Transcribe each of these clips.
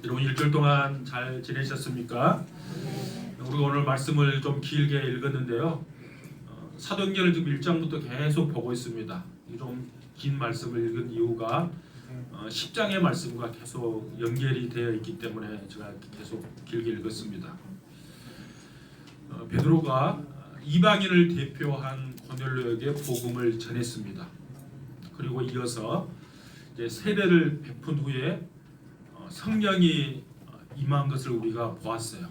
여러분 일주일 동안 잘 지내셨습니까? 우리가 오늘 말씀을 좀 길게 읽었는데요. 사도행전을 지금 1장부터 계속 보고 있습니다. 이 좀 긴 말씀을 읽은 이유가 10장의 말씀과 계속 연결이 되어 있기 때문에 제가 계속 길게 읽었습니다. 베드로가 이방인을 대표한 고넬료에게 복음을 전했습니다. 그리고 이어서 이제 세례를 베푼 후에 성령이 임한 것을 우리가 보았어요.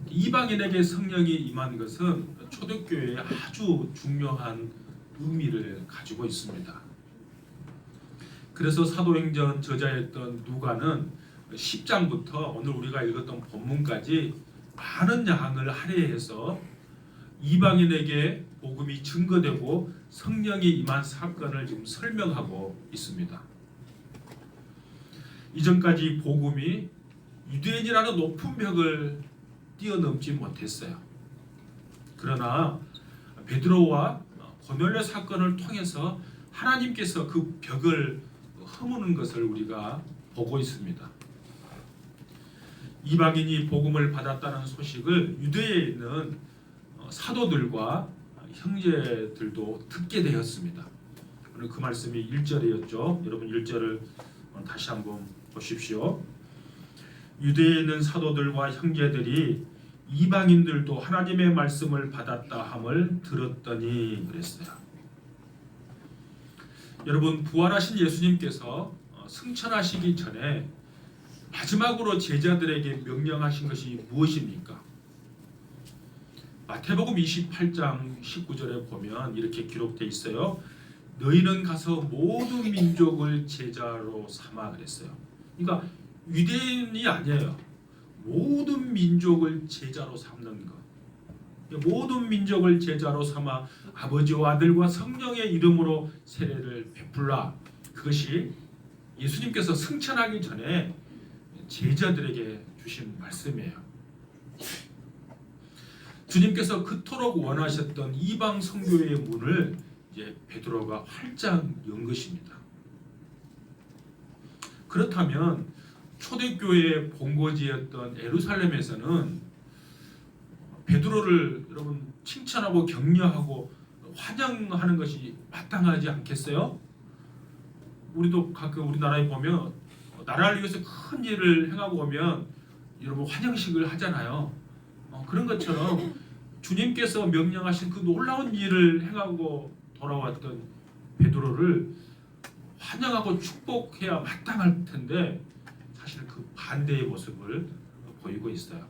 이방인에게 성령이 임한 것은 초대교회에 아주 중요한 의미를 가지고 있습니다. 그래서 사도행전 저자였던 누가는 10장부터 오늘 우리가 읽었던 본문까지 많은 양을 할애해서 이방인에게 복음이 증거되고 성령이 임한 사건을 지금 설명하고 있습니다. 이전까지 복음이 유대인이라는 높은 벽을 뛰어넘지 못했어요. 그러나 베드로와 고넬료 사건을 통해서 하나님께서 그 벽을 허무는 것을 우리가 보고 있습니다. 이방인이 복음을 받았다는 소식을 유대에 있는 사도들과 형제들도 듣게 되었습니다. 오늘 그 말씀이 1절이었죠. 여러분 1절을 다시 한번 보십시오. 유대에 있는 사도들과 형제들이 이방인들도 하나님의 말씀을 받았다 함을 들었더니 그랬어요. 여러분 부활하신 예수님께서 승천하시기 전에 마지막으로 제자들에게 명령하신 것이 무엇입니까? 마태복음 28장 19절에 보면 이렇게 기록되어 있어요. 너희는 가서 모든 민족을 제자로 삼아 그랬어요. 그러니까 유대인이 아니에요. 모든 민족을 제자로 삼는 것. 모든 민족을 제자로 삼아 아버지와 아들과 성령의 이름으로 세례를 베풀라. 그것이 예수님께서 승천하기 전에 제자들에게 주신 말씀이에요. 주님께서 그토록 원하셨던 이방 선교의 문을 이제 베드로가 활짝 연 것입니다. 그렇다면 초대교회의 본거지였던 예루살렘에서는 베드로를 여러분 칭찬하고 격려하고 환영하는 것이 마땅하지 않겠어요? 우리도 가끔 우리나라에 보면 나라를 위해서 큰 일을 행하고 오면 여러분 환영식을 하잖아요. 그런 것처럼 주님께서 명령하신 그 놀라운 일을 행하고 돌아왔던 베드로를 환영하고 축복해야 마땅할 텐데 사실 그 반대의 모습을 보이고 있어요.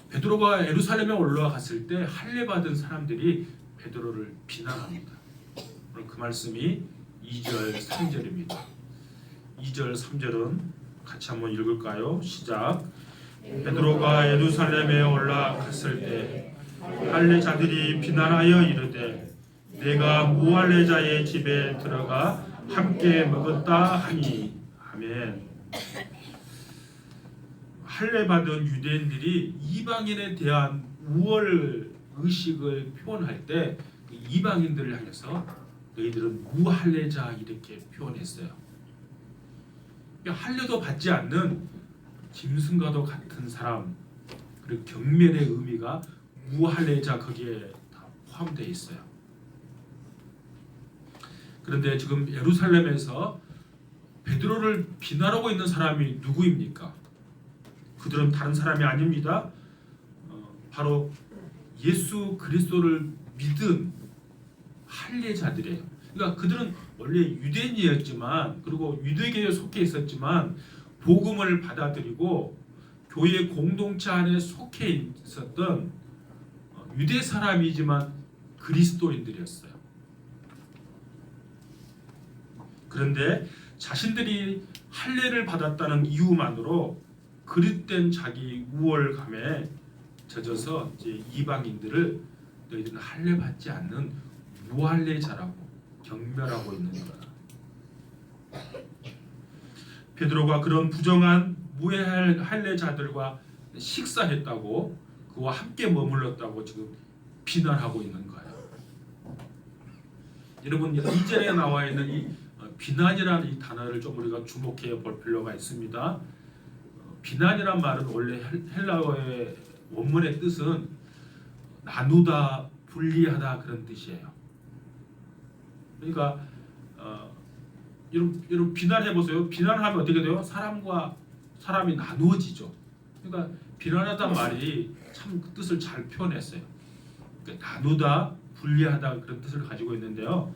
베드로가 예루살렘에 올라갔을 때 할례 받은 사람들이 베드로를 비난합니다. 오늘 그 말씀이 2절 3절입니다. 2절 3절은 같이 한번 읽을까요? 시작. 베드로가 예루살렘에 올라갔을 때 할례자들이 비난하여 이르되 내가 무할례자의 집에 들어가 함께 먹었다 하니 아멘. 할례 받은 유대인들이 이방인에 대한 우월 의식을 표현할 때 이방인들을 향해서 너희들은 무할례자 이렇게 표현했어요. 할례도 받지 않는 짐승과도 같은 사람, 그리고 경멸의 의미가 무할례자 거기에 다 포함되어 있어요. 그런데 지금 예루살렘에서 베드로를 비난하고 있는 사람이 누구입니까? 그들은 다른 사람이 아닙니다. 바로 예수 그리스도를 믿은 할례자들이에요. 그러니까 그들은 원래 유대인이었지만 그리고 유대교에 속해 있었지만 복음을 받아들이고 교회 공동체 안에 속해 있었던 유대 사람이지만 그리스도인들이었어요. 그런데 자신들이 할례를 받았다는 이유만으로 그릇된 자기 우월감에 젖어서 이제 이방인들을 너희들은 할례 받지 않는 무할례자라고 경멸하고 있는 거야. 베드로가 그런 부정한 무할례자들과 식사했다고 그와 함께 머물렀다고 지금 비난하고 있는 거예요. 여러분 2절에 나와 있는 이 비난이라는 이 단어를 좀 우리가 주목해 볼 필요가 있습니다. 비난이란 말은 원래 헬라어의 원문의 뜻은 나누다, 분리하다 그런 뜻이에요. 그러니까 이런 비난해 보세요. 비난하면 어떻게 돼요? 사람과 사람이 나누어지죠. 그러니까 비난하다 말이 참 그 뜻을 잘 표현했어요. 그러니까 나누다, 분리하다 그런 뜻을 가지고 있는데요.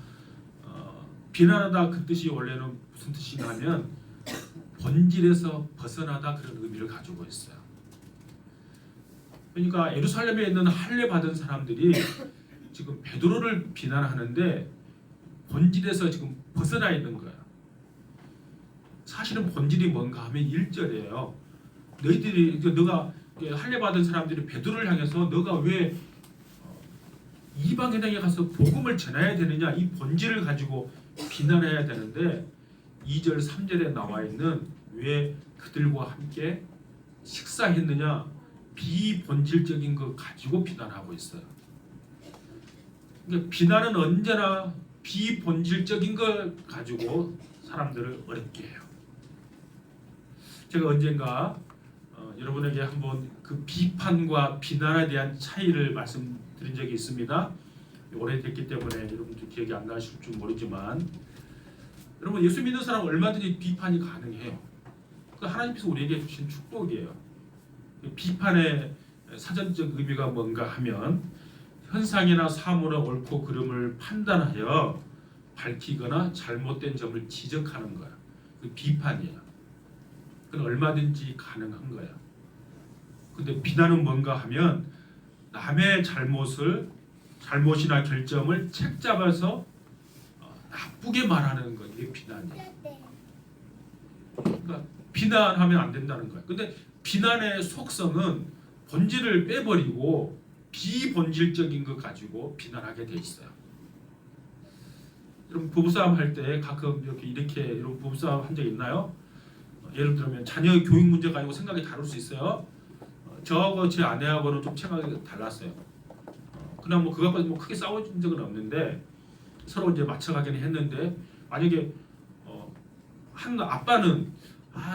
비난하다 그 뜻이 원래는 무슨 뜻이냐 하면 본질에서 벗어나다 그런 의미를 가지고 있어요. 그러니까 예루살렘에 있는 할례 받은 사람들이 지금 베드로를 비난하는데 본질에서 지금 벗어나 있는 거예요. 사실은 본질이 뭔가 하면 1절이에요. 너가 할례 받은 사람들이 베드로를 향해서 너가 왜 이방인에게 가서 복음을 전해야 되느냐 이 본질을 가지고 비난해야 되는데 2절 3절에 나와 있는 왜 그들과 함께 식사했느냐 비본질적인 거 가지고 비난하고 있어요. 그러니까 비난은 언제나 비본질적인 걸 가지고 사람들을 어렵게 해요. 제가 언젠가 여러분에게 한번 그 비판과 비난에 대한 차이를 말씀드린 적이 있습니다. 오래됐기 때문에 여러분들 기억이 안 나실 줄 모르지만 여러분 예수 믿는 사람 얼마든지 비판이 가능해요. 그 하나님께서 우리에게 주신 축복이에요. 비판의 사전적 의미가 뭔가 하면 현상이나 사물의 옳고 그름을 판단하여 밝히거나 잘못된 점을 지적하는 거야. 그 비판이에요. 그건 얼마든지 가능한 거야. 근데 비난은 뭔가 하면 남의 잘못이나 결점을 책잡아서 나쁘게 말하는 거 이게 비난이에요. 그러니까 비난하면 안 된다는 거야. 근데 비난의 속성은 본질을 빼버리고 비본질적인 것 가지고 비난하게 돼 있어요. 여러분 부부싸움 할 때 가끔 이렇게 이런 부부싸움 한 적 있나요? 예를 들면 자녀 교육 문제 가지고 생각이 다를 수 있어요. 저하고 제 아내하고는 좀 생각이 달랐어요. 그냥 뭐 그것까지 뭐 크게 싸워준 적은 없는데 서로 이제 맞춰가기는 했는데 만약에 한 아빠는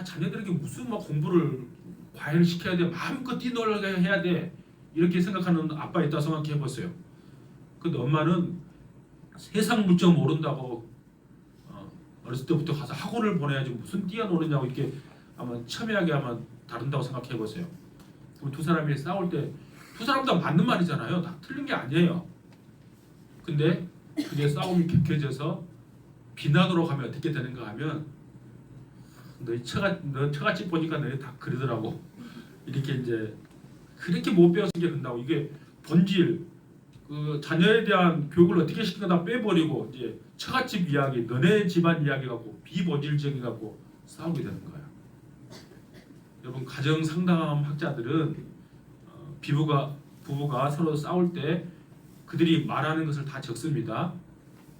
자녀들에게 무슨 막 공부를 과외를 시켜야 돼 마음껏 뛰놀게 해야 돼 이렇게 생각하는 아빠 있다 생각해 보세요. 근데 엄마는 세상 물정 모른다고 어렸을 때부터 가서 학원을 보내야지 무슨 뛰어노느냐고 이렇게 아마 첨예하게 아마 다룬다고 생각해 보세요. 그럼 두 사람이 싸울 때 두 사람 다 맞는 말이잖아요. 다 틀린 게 아니에요. 근데 그게 싸움이 격해져서 비난으로 가면 어떻게 되는가 하면 너 처갓집 보니까 너희 다 그러더라고. 이렇게 이제 그렇게 못 배워서 이게 된다고. 이게 본질 그 자녀에 대한 교육을 어떻게 시키는가 다 빼버리고 이제 처갓집 이야기, 너네 집안 이야기 갖고 비본질적인 갖고 싸우게 되는 거야. 여러분 가정 상담 학자들은 부부가 서로 싸울 때 그들이 말하는 것을 다 적습니다.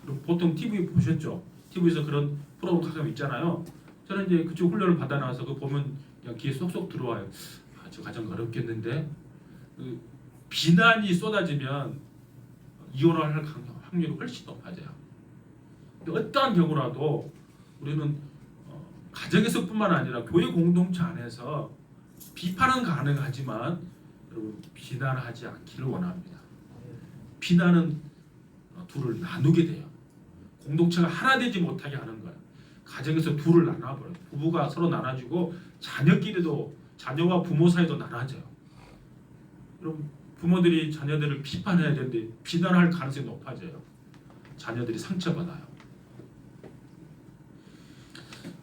그리고 보통 TV 보셨죠? TV에서 그런 프로그램 가끔 있잖아요. 저는 이제 그쪽 훈련을 받아 나와서 그 보면 그냥 귀에 쏙쏙 들어와요. 저 가정 어렵겠는데 그 비난이 쏟아지면 이혼할 확률이 훨씬 높아져요. 어떠한 경우라도 우리는 가정에서뿐만 아니라 교회 공동체 안에서 비판은 가능하지만 여러분 비난하지 않기를 원합니다. 비난은 둘을 나누게 돼요. 공동체가 하나 되지 못하게 하는 거예요. 가정에서 둘을 나눠버려요. 부부가 서로 나눠지고 자녀끼리도 자녀와 부모 사이도 나눠져요. 여러분 부모들이 자녀들을 비판해야 되는데 비난할 가능성이 높아져요. 자녀들이 상처받아요.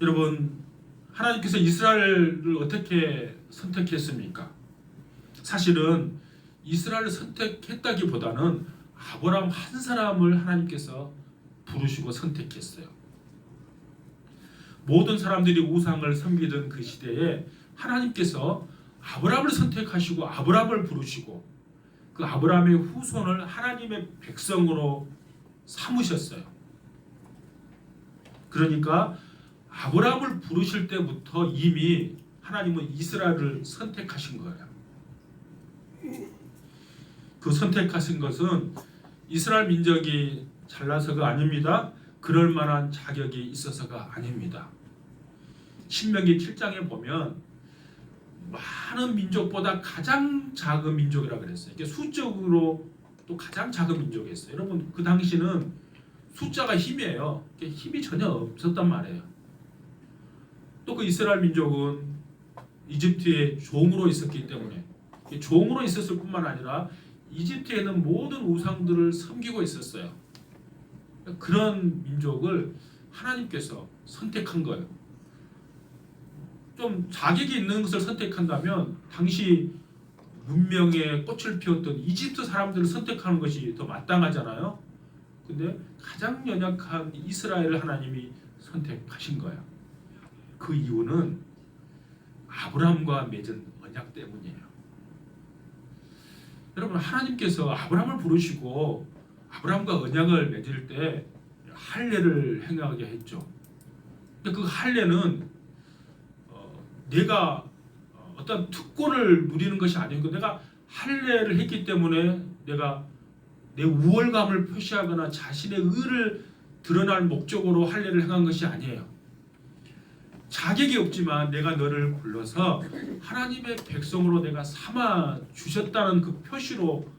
여러분 하나님께서 이스라엘을 어떻게 선택했습니까? 사실은 이스라엘을 선택했다기보다는 아브라함 한 사람을 하나님께서 부르시고 선택했어요. 모든 사람들이 우상을 섬기던 그 시대에 하나님께서 아브라함을 선택하시고 아브라함을 부르시고 그 아브라함의 후손을 하나님의 백성으로 삼으셨어요. 그러니까 아브라함을 부르실 때부터 이미 하나님은 이스라엘을 선택하신 거예요. 그 선택하신 것은 이스라엘 민족이 잘나서가 아닙니다. 그럴 만한 자격이 있어서가 아닙니다. 신명기 7장에 보면 많은 민족보다 가장 작은 민족이라 그랬어요. 이게 수적으로 또 가장 작은 민족이었어요. 여러분 그 당시는 숫자가 힘이에요. 힘이 전혀 없었단 말이에요. 또 그 이스라엘 민족은 이집트의 종으로 있었기 때문에 종으로 있었을 뿐만 아니라 이집트에는 모든 우상들을 섬기고 있었어요. 그런 민족을 하나님께서 선택한 거예요. 좀 자격이 있는 것을 선택한다면 당시 문명의 꽃을 피웠던 이집트 사람들을 선택하는 것이 더 마땅하잖아요. 근데 가장 연약한 이스라엘을 하나님이 선택하신 거예요. 그 이유는 아브라함과 맺은 언약 때문이에요. 여러분 하나님께서 아브라함을 부르시고 아브라함과 언약을 맺을 때 할례를 행하게 했죠. 근데 그 할례는 내가 어떤 특권을 누리는 것이 아니고 내가 할례를 했기 때문에 내가 내 우월감을 표시하거나 자신의 의를 드러날 목적으로 할례를 행한 것이 아니에요. 자격이 없지만 내가 너를 불러서 하나님의 백성으로 내가 삼아 주셨다는 그 표시로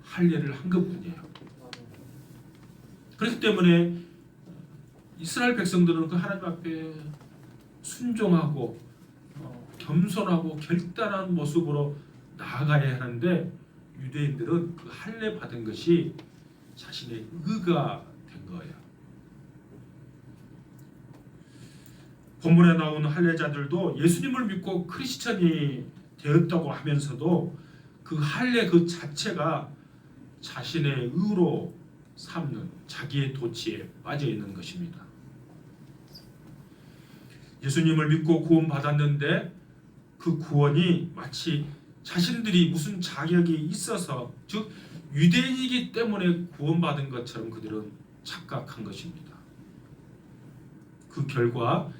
할례를 한 것뿐이에요. 그렇기 때문에 이스라엘 백성들은 그 하나님 앞에 순종하고 겸손하고 결단한 모습으로 나아가야 하는데 유대인들은 그 할례 받은 것이 자신의 의가 된 거예요. 본문에 나오는 할례자들도 예수님을 믿고 크리스천이 되었다고 하면서도 그 할례 그 자체가 자신의 의로 삼는 자기의 도취에 빠져 있는 것입니다. 예수님을 믿고 구원받았는데 그 구원이 마치 자신들이 무슨 자격이 있어서 즉 유대인이기 때문에 구원받은 것처럼 그들은 착각한 것입니다. 그 결과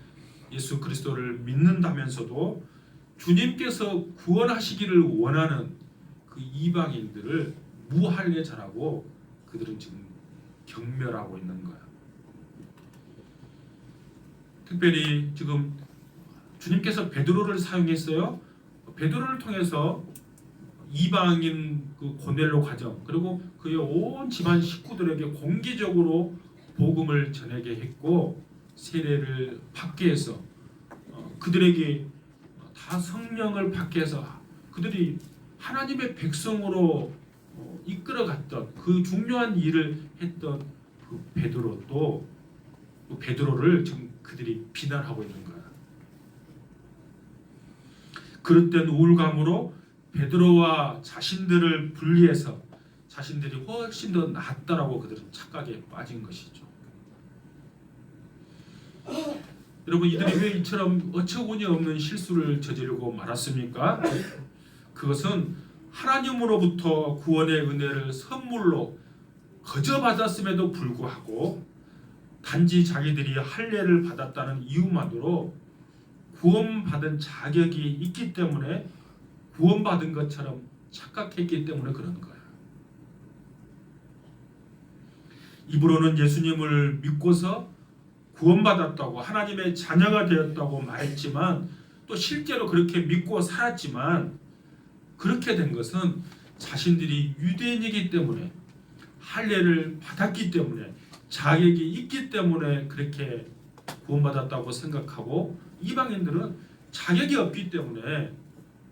예수 그리스도를 믿는다면서도 주님께서 구원하시기를 원하는 그 이방인들을 무할례자라고 그들은 지금 경멸하고 있는 거예요. 특별히 지금 주님께서 베드로를 사용했어요. 베드로를 통해서 이방인 그 고넬로 가정 그리고 그의 온 집안 식구들에게 공개적으로 복음을 전하게 했고 세례를 받게 해서 그들에게 다 성령을 받게 해서 그들이 하나님의 백성으로 이끌어갔던 그 중요한 일을 했던 그 베드로도 베드로를 지금 그들이 비난하고 있는 거야. 그릇된 우울감으로 베드로와 자신들을 분리해서 자신들이 훨씬 더 낫다라고 그들은 착각에 빠진 것이죠. 여러분 이들이 왜 이처럼 어처구니 없는 실수를 저지르고 말았습니까? 그것은 하나님으로부터 구원의 은혜를 선물로 거저 받았음에도 불구하고 단지 자기들이 할례를 받았다는 이유만으로 구원받은 자격이 있기 때문에 구원받은 것처럼 착각했기 때문에 그런 거예요. 입으로는 예수님을 믿고서 구원받았다고 하나님의 자녀가 되었다고 말했지만 또 실제로 그렇게 믿고 살았지만 그렇게 된 것은 자신들이 유대인이기 때문에 할례를 받았기 때문에 자격이 있기 때문에 그렇게 구원받았다고 생각하고 이방인들은 자격이 없기 때문에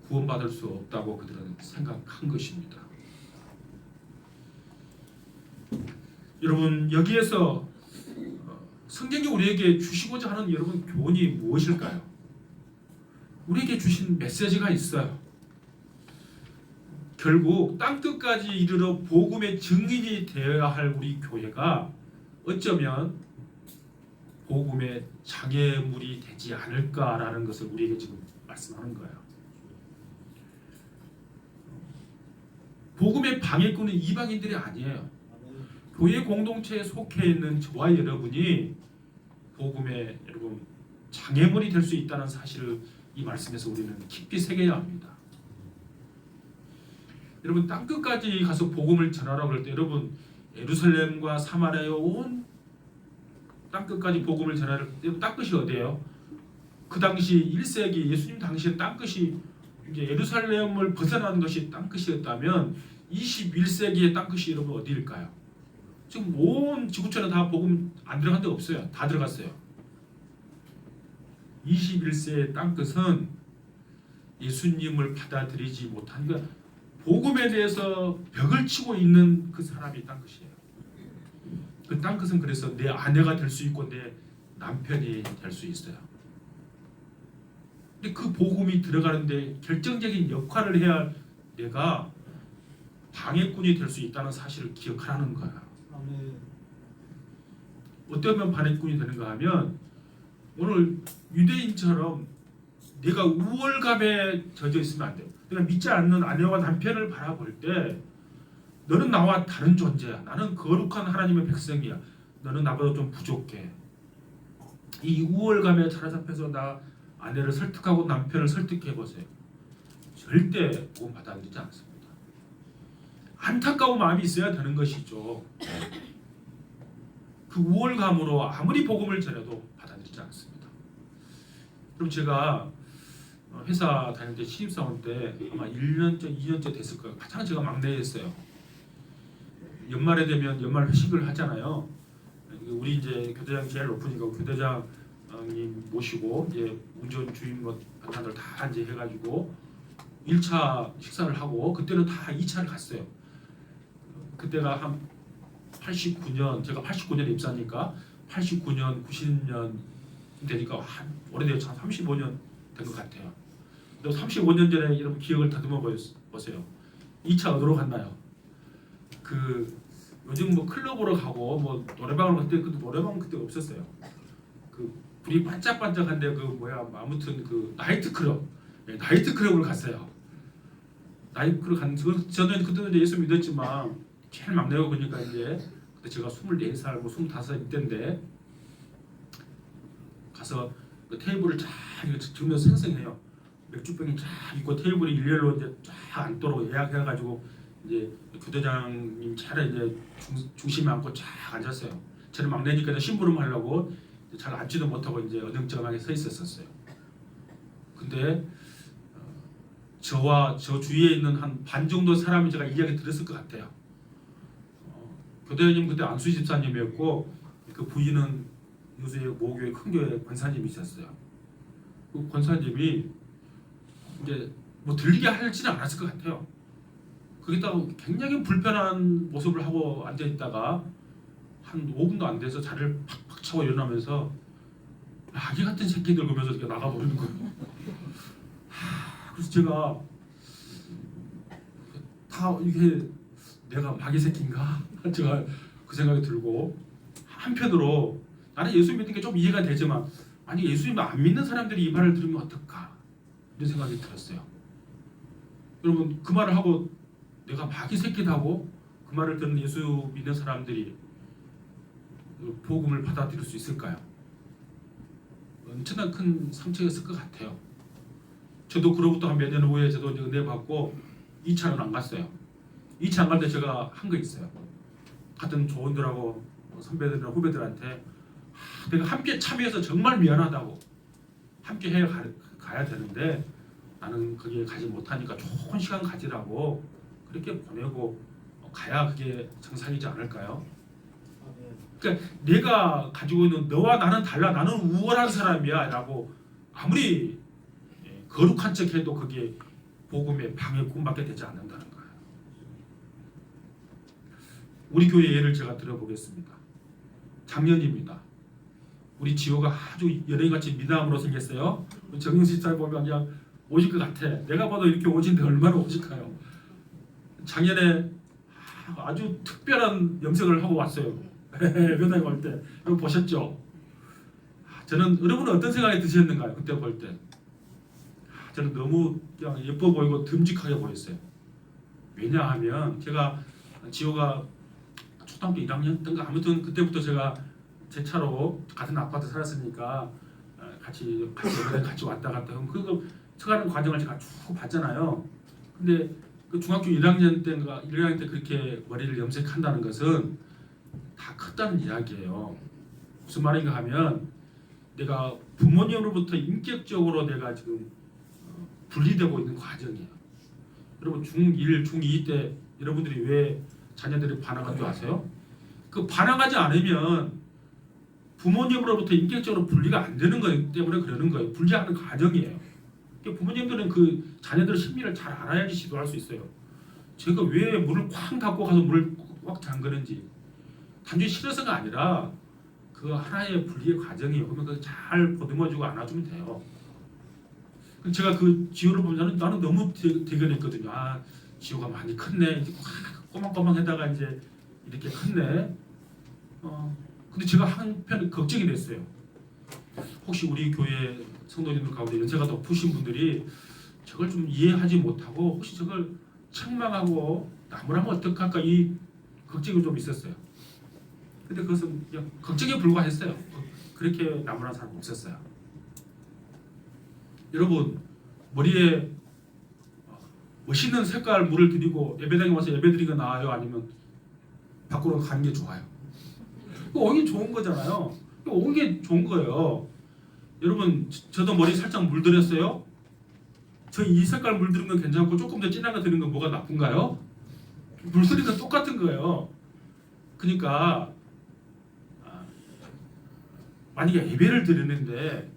구원받을 수 없다고 그들은 생각한 것입니다. 여러분 여기에서 성경이 우리에게 주시고자 하는 여러분 교훈이 무엇일까요? 우리에게 주신 메시지가 있어요. 결국 땅끝까지 이르러 복음의 증인이 되어야 할 우리 교회가 어쩌면 복음의 장애물이 되지 않을까라는 것을 우리에게 지금 말씀하는 거예요. 복음의 방해꾼은 이방인들이 아니에요. 교회 공동체에 속해 있는 저와 여러분이 복음의 여러분 장애물이 될 수 있다는 사실을 이 말씀에서 우리는 깊이 새겨야 합니다. 여러분 땅끝까지 가서 복음을 전하라고 할 때 여러분 예루살렘과 사마리아의 온 땅끝까지 복음을 전하는 땅끝이 어디예요? 그 당시 1세기 예수님 당시에 땅끝이 이제 예루살렘을 벗어나는 것이 땅끝이었다면 21세기의 땅끝이 여러분 어디일까요? 지금 온 지구촌에 다 복음 안 들어간 데 없어요. 다 들어갔어요. 21세의 땅끝은 예수님을 받아들이지 못한, 그러니까 복음에 대해서 벽을 치고 있는 그 사람이 땅끝이에요. 그 땅끝은 그래서 내 아내가 될 수 있고 내 남편이 될 수 있어요. 근데 그 복음이 들어가는데 결정적인 역할을 해야 할 내가 방해꾼이 될 수 있다는 사실을 기억하라는 거야. 어쩌면 방해꾼이 되는가 하면 오늘 유대인처럼 내가 우월감에 젖어 있으면 안 돼요. 내가 믿지 않는 아내와 남편을 바라볼 때 너는 나와 다른 존재야. 나는 거룩한 하나님의 백성이야. 너는 나보다 좀 부족해. 이 우월감에 사로잡혀서 나 아내를 설득하고 남편을 설득해 보세요. 절대 복음 받아들이지 않습니다. 안타까운 마음이 있어야 되는 것이죠. 그 우월감으로 아무리 복음을 전해도 받아들이지 않습니다. 그럼 제가 회사 다닐 때 신입사원 때 아마 1년째 2년째 됐을 거예요. 가장 제가 막내였어요. 연말에 되면 연말 회식을 하잖아요. 우리 이제 교대장 제일 높으니까 교대장님 모시고 이제 운전 주임 다들 다 이제 해가지고 1차 식사를 하고 그때는 다 2차를 갔어요. 그때가 한 89년, 제가 89년에 입사하니까 89년, 90년 되니까 한 오래되었죠. 한 35년 된 것 같아요. 근데 35년 전에 여러분 기억을 다듬어 보세요. 2차 어디로 갔나요? 그 요즘 뭐 클럽으로 가고 뭐 노래방으로 갔을 때 그 노래방은 그때 없었어요. 그 불이 반짝반짝한데 그 뭐야 아무튼 그 나이트클럽, 나이트클럽을 갔어요. 나이트클럽 간 저는 그때는 이제 예수 믿었지만 제일 막내고 그러니까 이제 그때 제가 24살 뭐 25살 이때인데 가서 그 테이블을 쫙 지금 생생해요. 맥주병이 쫙 있고 테이블이 일렬로 이제 쫙 앉도록 예약해가지고 이제 교대장님 차례 이제 중심에 앉고 쫙 앉았어요. 저는 막내니까 심부름 하려고 잘 앉지도 못하고 이제 어정쩡하게 서 있었어요. 근데 저와 저 주위에 있는 한 반 정도 사람이 제가 이야기 들었을 것 같아요. 교대장님 그때 안수 집사님이었고 그 부인은 요새 모교회 큰 교회 권사님이셨어요. 그 권사님이 이제 뭐 들리게 하지는 않았을 것 같아요. 거기다가 굉장히 불편한 모습을 하고 앉아 있다가 한 5분도 안 돼서 자리를 팍팍 차고 일어나면서 아기 같은 새끼들 그러면서 이렇게 나가버리는 거예요. 그래서 제가 다 이게 내가 마귀 새끼인가? 제가 그 생각이 들고 한편으로 나는 예수 믿는 게 좀 이해가 되지만 아니 예수님 안 믿는 사람들이 이 말을 들으면 어떨까? 이런 생각이 들었어요. 여러분 그 말을 하고 내가 마귀 새끼다고 그 말을 듣는 예수 믿는 사람들이 복음을 받아들일 수 있을까요? 엄청난 큰 상처였을 것 같아요. 저도 그로부터 한 몇 년 후에 저도 이제 은혜 받고 2차는 안 갔어요. 2차 안 갈 때 제가 한 거 있어요. 같은 조원들하고 선배들이나 후배들한테 내가 함께 참여해서 정말 미안하다고 함께 해 가야 되는데 나는 거기에 가지 못하니까 좋은 시간 가지라고 그렇게 보내고 가야 그게 정상이지 않을까요? 그러니까 내가 가지고 있는 너와 나는 달라 나는 우월한 사람이야 라고 아무리 거룩한 척 해도 그게 복음의 방해꾼밖에 되지 않는다는 거예요. 우리 교회 예를 제가 들어보겠습니다. 작년입니다. 우리 지호가 아주 연예인같이 미남으로 생겼어요. 정영식 잘 보면 그냥 오실 것 같아. 내가 봐도 이렇게 오진데 얼마나 오실까요? 작년에 아주 특별한 염색을 하고 왔어요. 회사에 올 때. 이거 보셨죠? 저는 여러분은 어떤 생각이 드셨는가요? 그때 볼 때. 저는 너무 그냥 예뻐 보이고 듬직하게 보였어요. 왜냐하면 제가 지호가 초등학교 1학년 때인가 아무튼 그때부터 제가 제 차로 같은 아파트 살았으니까 같이 왔다 갔다 하면 그거 처가는 과정을 제가 쭉 봤잖아요. 근데 그 중학교 1학년 때인가 1학년 때 그렇게 머리를 염색한다는 것은 다 컸다는 이야기예요. 무슨 말인가 하면 내가 부모님으로부터 인격적으로 내가 지금 분리되고 있는 과정이에요. 여러분 중1, 중2 때 여러분들이 왜 자녀들이 반항한 줄 아세요? 그 반항하지 않으면 부모님으로부터 인격적으로 분리가 안 되는 거기 때문에 그러는 거예요. 분리하는 과정이에요. 부모님들은 그 자녀들의 심리를 잘 알아야지 시도할 수 있어요. 제가 왜 문을 쾅 닫고 가서 문을 꽉 잠그는지 단순히 싫어서가 아니라 그 하나의 분리의 과정이에요. 그러면 그걸 잘 보듬어주고 안아주면 돼요. 제가 그 지호를 보면 나는 너무 대견했거든요. 아, 지호가 많이 컸네. 이제 꼬망꼬망하다가 이제 이렇게 컸네. 근데 제가 한편 걱정이 됐어요. 혹시 우리 교회 성도님들 가운데 연세가 높으신 분들이 저걸 좀 이해하지 못하고 혹시 저걸 책망하고 나무라면 어떡할까 이 걱정이 좀 있었어요. 근데 그것은 그냥 걱정에 불과했어요. 그렇게 나무란 사람 없었어요. 여러분 머리에 멋있는 색깔 물을 드리고 예배당에 와서 예배드리는 게 나아요? 아니면 밖으로 가는 게 좋아요? 오는 게 좋은 거잖아요. 오는 게 좋은 거예요. 여러분 저도 머리 살짝 물들였어요. 저 이 색깔 물들은 건 괜찮고 조금 더 진한 거 드는 건 뭐가 나쁜가요? 물들이는 건 똑같은 거예요. 그러니까 만약에 예배를 드리는데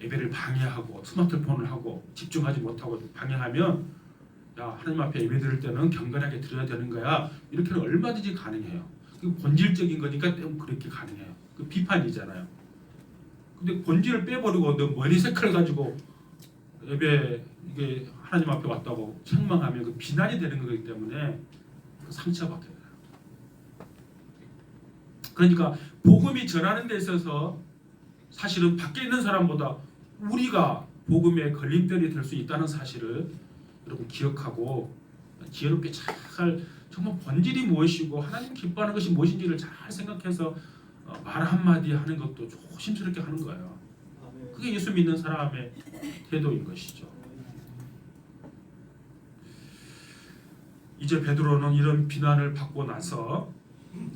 예배를 방해하고 스마트폰을 하고 집중하지 못하고 방해하면 야 하나님 앞에 예배 드릴 때는 경건하게 드려야 되는 거야. 이렇게는 얼마든지 가능해요. 그 본질적인 거니까 그렇게 가능해요. 그 비판이잖아요. 근데 본질을 빼버리고 너 머리 색깔 가지고 예배 이게 하나님 앞에 왔다고 책망하면 그 비난이 되는 거기 때문에 상처받게 돼요. 그러니까 복음이 전하는 데 있어서 사실은 밖에 있는 사람보다 우리가 복음의 걸림돌이 될 수 있다는 사실을 여러분 기억하고 지혜롭게 잘 정말 본질이 무엇이고 하나님 기뻐하는 것이 무엇인지를 잘 생각해서 말 한마디 하는 것도 조심스럽게 하는 거예요. 그게 예수 믿는 사람의 태도인 것이죠. 이제 베드로는 이런 비난을 받고 나서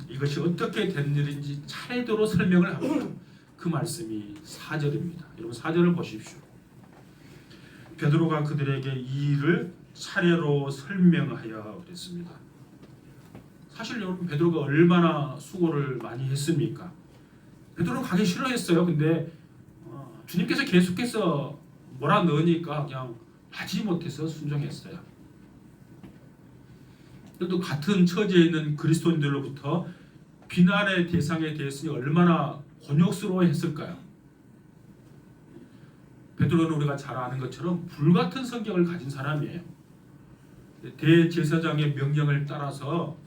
이것이 어떻게 된 일인지 차례대로 설명을 합니다. 그 말씀이 4절입니다. 여러분 4절을 보십시오. 베드로가 그들에게 이 일을 차례로 설명하여 그랬습니다. 사실 여러분 베드로가 얼마나 수고를 많이 했습니까? 베드로는 가기 싫어했어요. 근데 주님께서 계속해서 뭐라 넣으니까 그냥 하지 못해서 순종했어요. 그래도 같은 처지에 있는 그리스도인들로부터 비난의 대상에 대했으니 얼마나 곤욕스러워했을까요? 베드로는 우리가 잘 아는 것처럼 불같은 성격을 가진 사람이에요. 대제사장의 명령을 따라서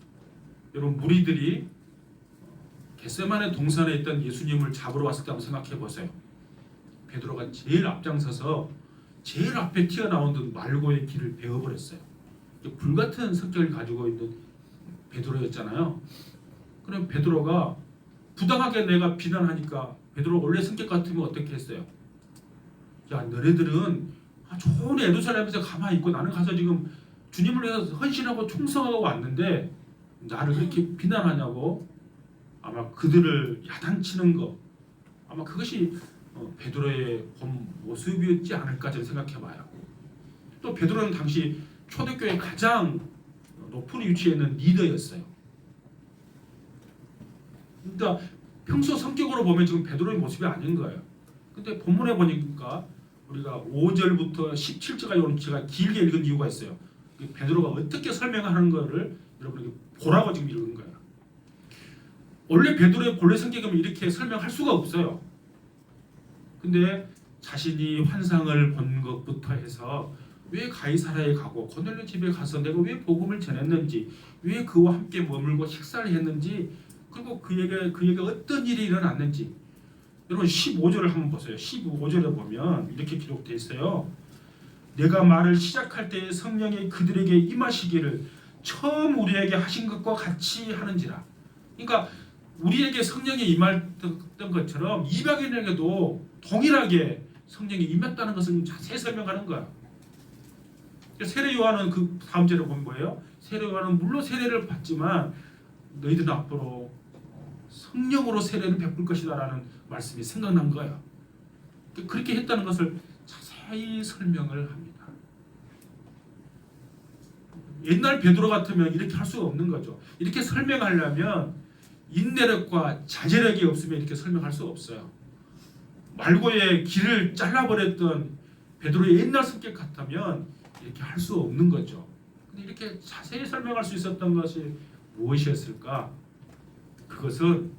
여러분 무리들이 겟세마네 동산에 있던 예수님을 잡으러 왔을 때 한번 생각해 보세요. 베드로가 제일 앞장서서 제일 앞에 튀어나온 듯 말고의 길을 베어버렸어요. 불같은 성격을 가지고 있는 베드로였잖아요. 그럼 베드로가 부당하게 내가 비난하니까 베드로가 원래 성격 같으면 어떻게 했어요? 야 너네들은 좋은 예루살렘에서 가만히 있고 나는 가서 지금 주님을 위해서 헌신하고 충성하고 왔는데 나를 그렇게 비난하냐고 아마 그들을 야단치는 거 아마 그것이 베드로의 본 모습이었지 않을까 저는 생각해봐요. 또 베드로는 당시 초대교회 가장 높은 위치에 있는 리더였어요. 그러니까 평소 성격으로 보면 지금 베드로의 모습이 아닌 거예요. 근데 본문에 보니까 우리가 5절부터 17절까지 오는 제가 길게 읽은 이유가 있어요. 베드로가 어떻게 설명하는 거를 여러분에게 보라고 지금 읽은 거예요. 원래 베드로의 본래 성격이면 이렇게 설명할 수가 없어요. 근데 자신이 환상을 본 것부터 해서 왜 가이사라에 가고 고넬료 집에 가서 내가 왜 복음을 전했는지 왜 그와 함께 머물고 식사를 했는지 그리고 그에게 어떤 일이 일어났는지 여러분 15절을 한번 보세요. 15절에 보면 이렇게 기록되어 있어요. 내가 말을 시작할 때 성령이 그들에게 임하시기를 처음 우리에게 하신 것과 같이 하는지라. 그러니까 우리에게 성령이 임했던 것처럼 이방인에게도 동일하게 성령이 임했다는 것을 자세히 설명하는 거야. 세례 요한은 그 다음 절에 보면 뭐예요? 세례 요한은 물론 세례를 받지만 너희들은 앞으로 성령으로 세례를 베풀 것이다라는 말씀이 생각난 거예요. 그렇게 했다는 것을 자세히 설명을 합니다. 옛날 베드로 같으면 이렇게 할 수가 없는 거죠. 이렇게 설명하려면 인내력과 자제력이 없으면 이렇게 설명할 수가 없어요. 말고의 길을 잘라버렸던 베드로의 옛날 성격 같으면 이렇게 할 수 없는 거죠. 근데 이렇게 자세히 설명할 수 있었던 것이 무엇이었을까? 그것은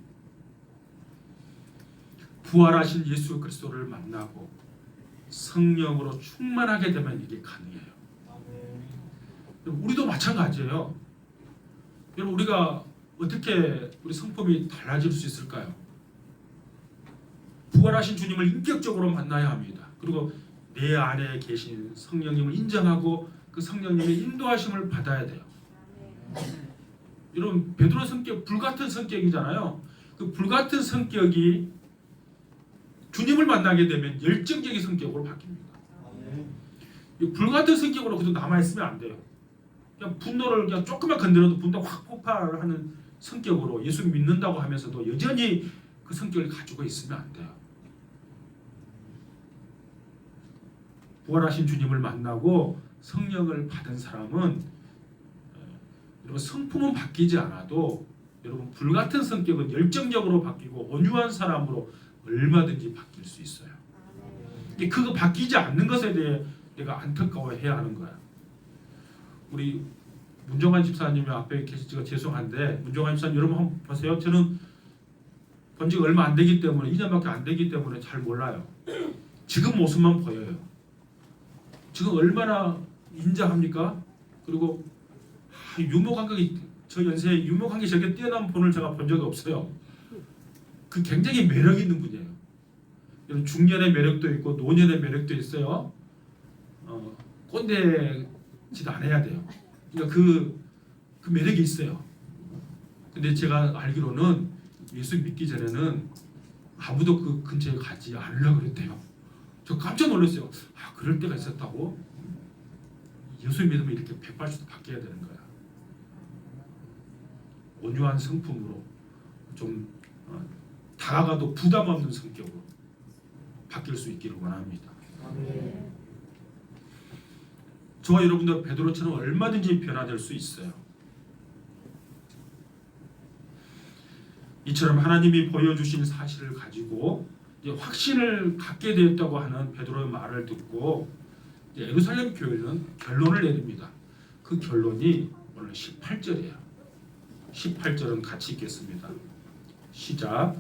부활하신 예수 그리스도를 만나고 성령으로 충만하게 되면 이게 가능해요. 우리도 마찬가지예요. 여러분, 우리가 어떻게 우리 성품이 달라질 수 있을까요? 부활하신 주님을 인격적으로 만나야 합니다. 그리고 내 안에 계신 성령님을 인정하고 그 성령님의 인도하심을 받아야 돼요. 여러분, 베드로 성격 불같은 성격이잖아요. 그 불같은 성격이 주님을 만나게 되면 열정적인 성격으로 바뀝니다. 이 불같은 성격으로 그래도 남아있으면 안 돼요. 그냥 분노를 그냥 조금만 건드려도 분노가 확 폭발하는 성격으로 예수 믿는다고 하면서도 여전히 그 성격을 가지고 있으면 안 돼요. 부활하신 주님을 만나고 성령을 받은 사람은 여러분 성품은 바뀌지 않아도 여러분 불같은 성격은 열정적으로 바뀌고 온유한 사람으로 얼마든지 바뀔 수 있어요. 그거 바뀌지 않는 것에 대해 내가 안타까워해야 하는 거야. 우리 문정환 집사님이 앞에 계시지가 죄송한데 문정환 집사님 여러분 한번 보세요. 저는 본 지가 얼마 안 되기 때문에 2년밖에 안 되기 때문에 잘 몰라요. 지금 모습만 보여요. 지금 얼마나 인자합니까? 그리고 유머 감각이 저 연세에 유머 감각이 저렇게 뛰어난 분을 제가 본 적이 없어요. 그 굉장히 매력 있는 분이에요. 여러분 중년의 매력도 있고 노년의 매력도 있어요. 꼰대짓 안 해야 돼요. 그러니까 그 매력이 있어요. 근데 제가 알기로는 예수 믿기 전에는 아무도 그 근처에 가지 않으려고 그랬대요. 저 깜짝 놀랐어요. 그럴 때가 있었다고? 예수 믿으면 이렇게 180도 바뀌어야 되는 거야. 온유한 성품으로 좀 다가가도 부담 없는 성격으로 바뀔 수 있기를 원합니다. 저와 여러분도 베드로처럼 얼마든지 변화될 수 있어요. 이처럼 하나님이 보여주신 사실을 가지고 이제 확신을 갖게 되었다고 하는 베드로의 말을 듣고 예루살렘 교회는 결론을 내립니다. 그 결론이 오늘 18절이에요. 18절은 같이 읽겠습니다. 시작.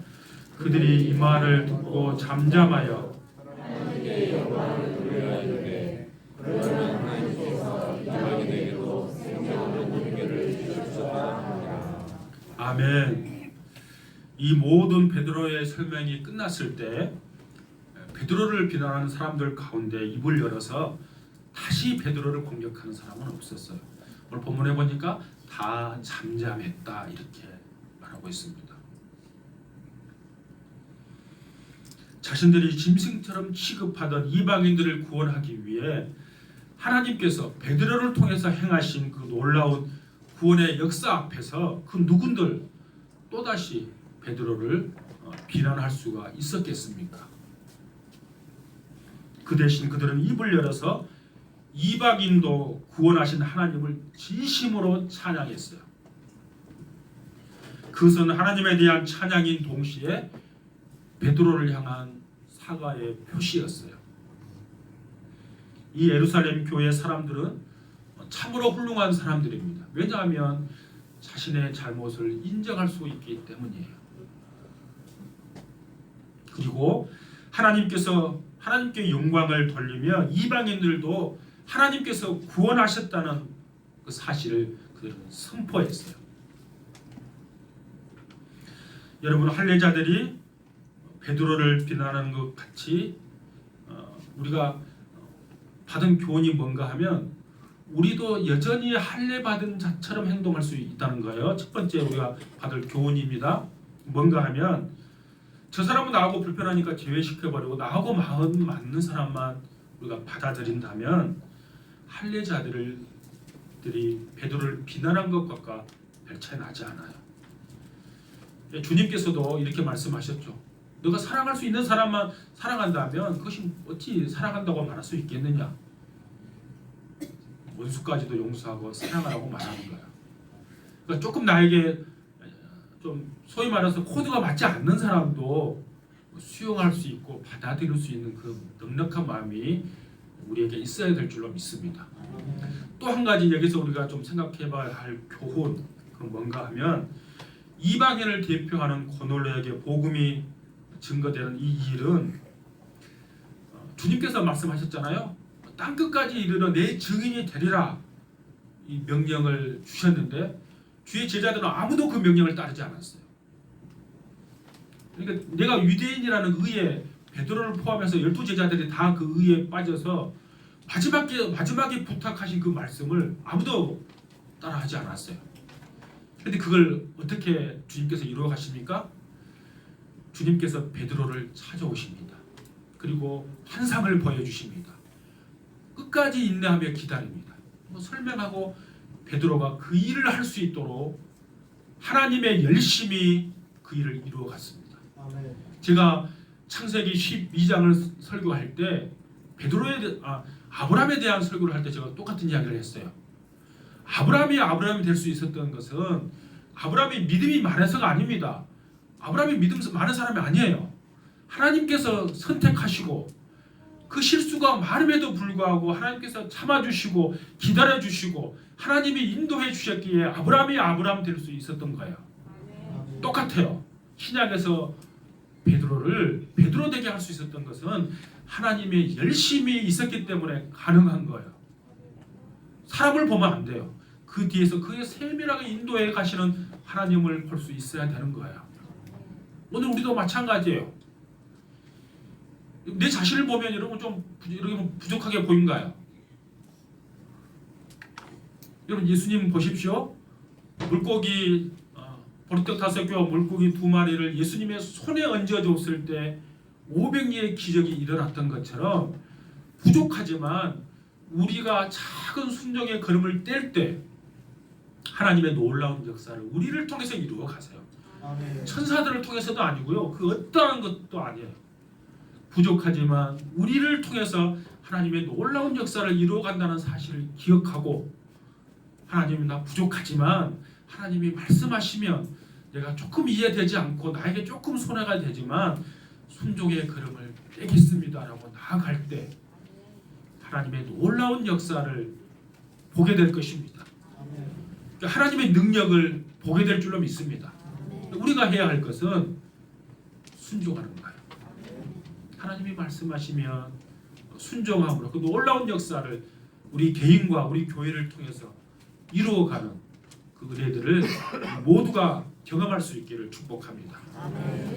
그들이 이 말을 듣고 잠잠하여 하나님께 영광을 돌려야 되되 그러나 하나님께서 이방인에게도 생명하는 물결을 주셨다 하니라. 아멘. 이 모든 베드로의 설명이 끝났을 때 베드로를 비난하는 사람들 가운데 입을 열어서 다시 베드로를 공격하는 사람은 없었어요. 오늘 본문에 보니까 다 잠잠했다 이렇게 말하고 있습니다. 자신들이 짐승처럼 취급하던 이방인들을 구원하기 위해 하나님께서 베드로를 통해서 행하신 그 놀라운 구원의 역사 앞에서 그 누군들 또다시 베드로를 비난할 수가 있었겠습니까? 그 대신 그들은 입을 열어서 이방인도 구원하신 하나님을 진심으로 찬양했어요. 그것은 하나님에 대한 찬양인 동시에 베드로를 향한 사과의 표시였어요. 이 예루살렘 교회 사람들은 참으로 훌륭한 사람들입니다. 왜냐하면 자신의 잘못을 인정할 수 있기 때문이에요. 그리고 하나님께 영광을 돌리며 이방인들도 하나님께서 구원하셨다는 그 사실을 그들은 선포했어요. 여러분, 할례자들이 베드로를 비난하는 것 같이 우리가 받은 교훈이 뭔가 하면 우리도 여전히 할례 받은 자처럼 행동할 수 있다는 거예요. 첫 번째 우리가 받을 교훈입니다. 뭔가 하면 저 사람은 나하고 불편하니까 제외시켜버리고 나하고 마음 맞는 사람만 우리가 받아들인다면 할례자들이 베드로를 비난한 것과 별 차이 나지 않아요. 주님께서도 이렇게 말씀하셨죠. 너가 사랑할 수 있는 사람만 사랑한다면 그것이 어찌 사랑한다고 말할 수 있겠느냐. 원수까지도 용서하고 사랑하라고 말하는 거야. 그러니까 조금 나에게 좀 소위 말해서 코드가 맞지 않는 사람도 수용할 수 있고 받아들일 수 있는 그 넉넉한 마음이 우리에게 있어야 될 줄로 믿습니다. 또 한 가지 여기서 우리가 좀 생각해봐야 할 교훈, 그건 뭔가 하면 이방인을 대표하는 고넬료에게 복음이 증거되는 이 일은 주님께서 말씀하셨잖아요. 땅 끝까지 이르러 내 증인이 되리라 이 명령을 주셨는데 주의 제자들은 아무도 그 명령을 따르지 않았어요. 그러니까 내가 유대인이라는 의에 베드로를 포함해서 12제자들이 다 그 의에 빠져서 마지막에 부탁하신 그 말씀을 아무도 따라하지 않았어요. 그런데 그걸 어떻게 주님께서 이루어 가십니까? 주님께서 베드로를 찾아오십니다. 그리고 환상을 보여주십니다. 끝까지 인내하며 기다립니다. 설명하고 베드로가 그 일을 할 수 있도록 하나님의 열심히 그 일을 이루어 갔습니다. 제가 창세기 12장을 설교할 때 아브라함에 대한 설교를 할 때 제가 똑같은 이야기를 했어요. 아브라함이 될 수 있었던 것은 아브라함이 믿음이 많아서가 아닙니다. 아브라함이 믿음 많은 사람이 아니에요. 하나님께서 선택하시고 그 실수가 많음에도 불구하고 하나님께서 참아주시고 기다려주시고 하나님이 인도해 주셨기에 아브라함 될 수 있었던 거예요. 똑같아요. 신약에서 베드로 되게 할 수 있었던 것은 하나님의 열심이 있었기 때문에 가능한 거예요. 사람을 보면 안 돼요. 그 뒤에서 그의 세밀하게 인도해 가시는 하나님을 볼 수 있어야 되는 거예요. 오늘 우리도 마찬가지예요. 내 자신을 보면 여러분 좀 부족하게 보인가요? 여러분 예수님 보십시오. 물고기 보리떡 5개 물고기 2마리를 예수님의 손에 얹어줬을 때 500리의 기적이 일어났던 것처럼 부족하지만 우리가 작은 순종의 걸음을 뗄 때 하나님의 놀라운 역사를 우리를 통해서 이루어 가세요. 천사들을 통해서도 아니고요. 그 어떠한 것도 아니에요. 부족하지만 우리를 통해서 하나님의 놀라운 역사를 이루어 간다는 사실을 기억하고 하나님이 나 부족하지만 하나님이 말씀하시면 내가 조금 이해되지 않고 나에게 조금 손해가 되지만 순종의 걸음을 떼겠습니다라고 나아갈 때 하나님의 놀라운 역사를 보게 될 것입니다. 그러니까 하나님의 능력을 보게 될 줄로 믿습니다. 우리가 해야 할 것은 순종하는 거예요. 하나님이 말씀하시면 순종함으로 그 놀라운 역사를 우리 개인과 우리 교회를 통해서 이루어가는 그 은혜들을 모두가 경험할 수 있기를 축복합니다.